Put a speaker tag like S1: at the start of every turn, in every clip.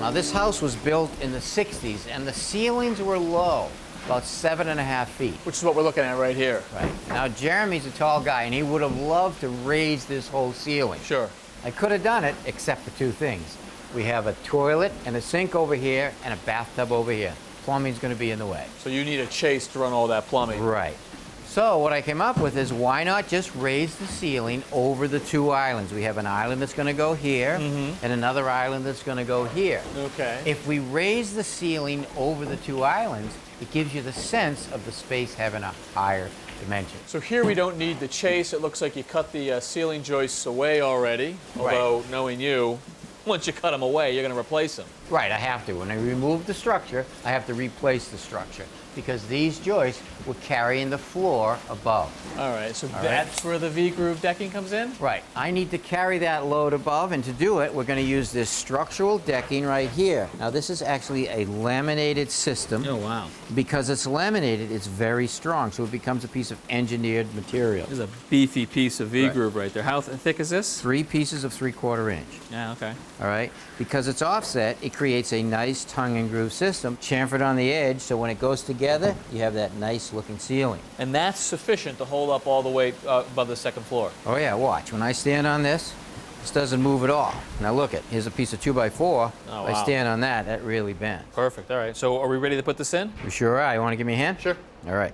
S1: Now this house was built in the 60s and the ceilings were low, about 7.5 feet.
S2: Which is what we're looking at right here.
S1: Right. Now Jeremy's a tall guy and he would have loved to raise this whole ceiling.
S2: Sure.
S1: I could have done it except for two things. We have a toilet and a sink over here and a bathtub over here. Plumbing's going to be in the way.
S2: So you need a chase to run all that plumbing.
S1: Right. So what I came up with is why not just raise the ceiling over the two islands? We have an island that's going to go here and another island that's going to go here.
S2: Okay.
S1: If we raise the ceiling over the two islands, it gives you the sense of the space having a higher dimension.
S2: So here we don't need the chase. It looks like you cut the ceiling joists away already. Although, knowing you, once you cut them away, you're going to replace them.
S1: Right, I have to. When I remove the structure, I have to replace the structure because these joists were carrying the floor above.
S2: All right, so that's where the V-groove decking comes in?
S1: Right. I need to carry that load above, and to do it, we're going to use this structural decking right here. Now, this is actually a laminated system.
S2: Oh, wow.
S1: Because it's laminated, it's very strong, so it becomes a piece of engineered material.
S2: This is a beefy piece of V-groove right there. How thick is this?
S1: 3 pieces of 3/4 inch.
S2: Yeah, okay.
S1: All right? Because it's offset, it creates a nice tongue and groove system, chamfered on the edge, so when it goes together, you have that nice looking ceiling.
S2: And that's sufficient to hold up all the way above the second floor?
S1: Oh yeah, watch. When I stand on this, this doesn't move at all. Now look it, here's a piece of 2x4.
S2: Oh,
S1: I stand on that, that really bends.
S2: Perfect, all right. So are we ready to put this in?
S1: You sure are? You want to give me a hand?
S2: Sure.
S1: All right.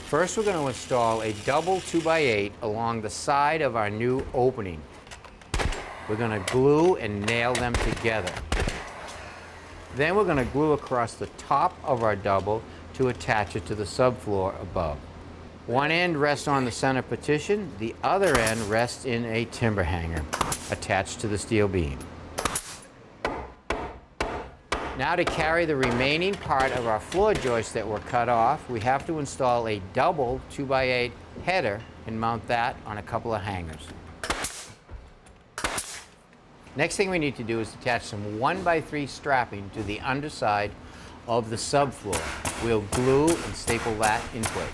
S1: First, we're going to install a double 2x8 along the side of our new opening. We're going to glue and nail them together. Then we're going to glue across the top of our double to attach it to the subfloor above. One end rests on the center partition, the other end rests in a timber hanger attached to the steel beam. Now to carry the remaining part of our floor joist that were cut off, we have to install a double 2x8 header and mount that on a couple of hangers. Next thing we need to do is attach some 1x3 strapping to the underside of the subfloor. We'll glue and staple that in place.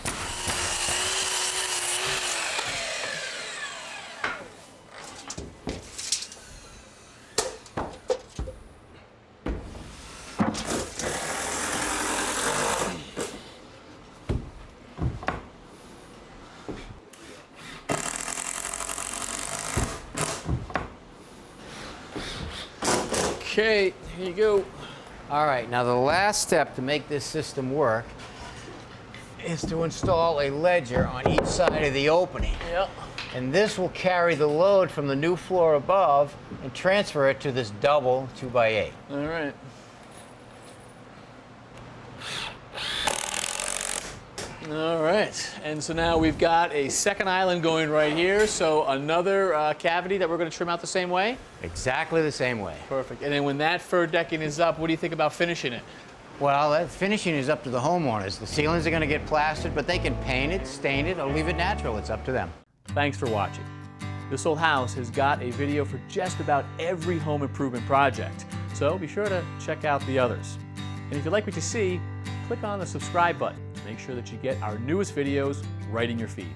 S2: Okay, here you go.
S1: All right, now the last step to make this system work is to install a ledger on each side of the opening.
S2: Yep.
S1: And this will carry the load from the new floor above and transfer it to this double 2x8.
S2: All right. All right, and so now we've got a second island going right here, so another cavity that we're going to trim out the same way?
S1: Exactly the same way.
S2: Perfect. And then when that fur decking is up, what do you think about finishing it?
S1: Well, that finishing is up to the homeowners. The ceilings are going to get plastered, but they can paint it, stain it, or leave it natural. It's up to them.
S2: Thanks for watching. This Old House has got a video for just about every home improvement project, so be sure to check out the others. And if you like what you see, click on the subscribe button to make sure that you get our newest videos right in your feed.